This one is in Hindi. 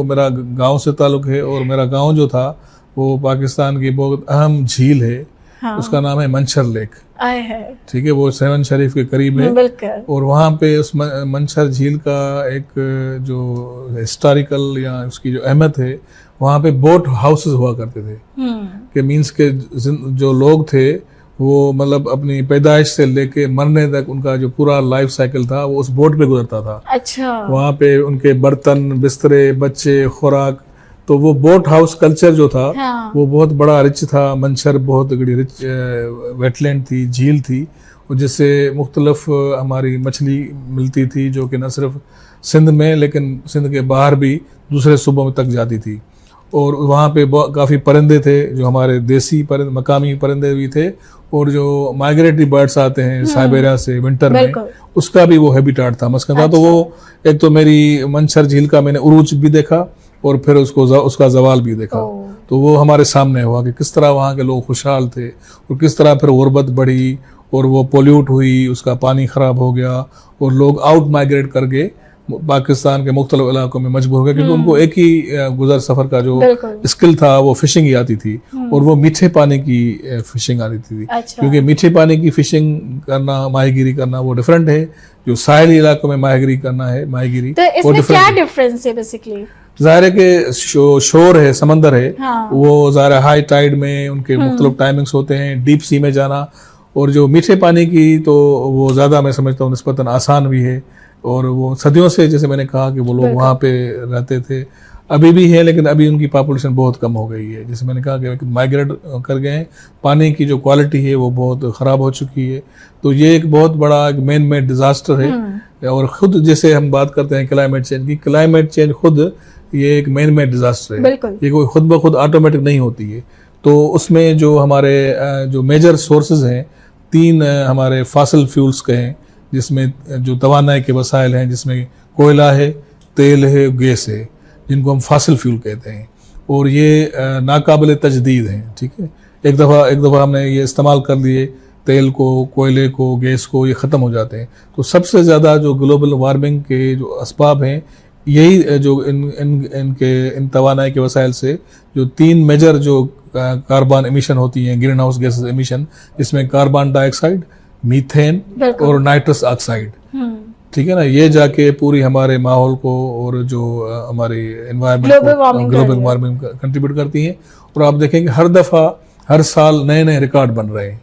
मेरा गांव से ताल्लुक है, और मेरा गांव जो था वो पाकिस्तान की बहुत अहम झील है। हाँ। उसका नाम है मंछर लेक। आए है। ठीक है, वो सेवन शरीफ के करीब है। बिल्कुल। और वहाँ पे उस मंछर झील का एक जो हिस्टोरिकल या उसकी जो अहमियत है, वहाँ पे बोट हाउसेस हुआ करते थे। कि मीन्स के जो लोग थे वो मतलब अपनी पैदाइश से लेके मरने तक उनका जो पूरा लाइफ साइकिल था वो उस बोट पे गुजरता था। अच्छा। वहाँ पे उनके बर्तन, बिस्तरे, बच्चे, खुराक, तो वो बोट हाउस कल्चर जो था, हाँ। वो बहुत बड़ा रिच था। मंछर बहुत बड़ी रिच वेटलैंड थी, झील थी, जिससे मुख्तलिफ हमारी मछली मिलती थी, जो कि न सिर्फ सिंध में लेकिन सिंध के बाहर भी दूसरे सूबों में तक जाती थी। और वहाँ पे काफ़ी परिंदे थे, जो हमारे देसी परिंदे, मकामी परिंदे भी थे, और जो माइग्रेटरी बर्ड्स आते हैं साइबेरिया से विंटर में, उसका भी वो हैबिटाट था, मस्कन था। तो वो एक तो मेरी मंछर झील का मैंने उरूज भी देखा और फिर उसका जवाल भी देखा। तो वो हमारे सामने हुआ कि किस तरह वहाँ के लोग खुशहाल थे और किस तरह फिर गुर्बत बढ़ी और वो पोल्यूट हुई, उसका पानी खराब हो गया और लोग आउट माइग्रेट करके पाकिस्तान के मुख्तलिफ इलाकों में मजबूर हो गए, क्योंकि उनको एक ही गुजर सफर का जो स्किल था वो फिशिंग ही आती थी, और वो मीठे पानी की फिशिंग आती थी। अच्छा। क्योंकि मीठे पानी की फिशिंग करना, माहीगिरी करना वो डिफरेंट है, जो साहिली इलाकों में माहीगिरी करना है, माहीगिरी तो इसमें क्या डिफरेंस है बेसिकली? ज़ाहिर है कि शोर है, समंदर है। हाँ। वो ज़ाहिर हाई टाइड में उनके मुख्तलिफ टाइमिंग्स होते हैं, डीप सी में जाना। और जो मीठे पानी की तो वो ज़्यादा मैं समझता हूँ निस्बतन आसान भी है, और वो सदियों से, जैसे मैंने कहा कि वो लोग वहाँ पे रहते थे, अभी भी है, लेकिन अभी उनकी पॉपुलेशन बहुत कम हो गई है। जैसे मैंने कहा कि माइग्रेट कर गए हैं, पानी की जो क्वालिटी है वो बहुत ख़राब हो चुकी है। तो ये एक बहुत बड़ा एक मैन मेड डिजास्टर है। और खुद जैसे हम बात करते हैं क्लाइमेट चेंज की, क्लाइमेट चेंज खुद ये एक मैन मेड डिजास्टर है, ये कोई खुद ब खुद ऑटोमेटिक नहीं होती है। तो उसमें जो हमारे जो मेजर सोर्सेज हैं, 3 हमारे फासिल फ्यूल्स के हैं, जिसमें जो तवानाई के वसाइल हैं, जिसमें कोयला है, तेल है, गैस है, जिनको हम फासिल फ्यूल कहते हैं, और ये नाकाबिल तजदीद हैं। ठीक है, एक दफ़ा हमने ये इस्तेमाल कर लिए तेल को, कोयले को, गैस को, ये ख़त्म हो जाते हैं। तो सबसे ज़्यादा जो ग्लोबल वार्मिंग के जो असबाब हैं, यही जो इन तवानाई के वसाइल से जो 3 मेजर जो कार्बन एमिशन होती हैं, ग्रीन हाउस गैसेस एमिशन, जिसमें कार्बन डाइऑक्साइड, मीथेन और नाइट्रस ऑक्साइड, ठीक है ना, ये जाके पूरी हमारे माहौल को और जो हमारी एनवायरनमेंट को ग्लोबल वार्मिंग कंट्रीब्यूट करती हैं। और आप देखेंगे हर दफ़ा, हर साल नए नए रिकॉर्ड बन रहे हैं।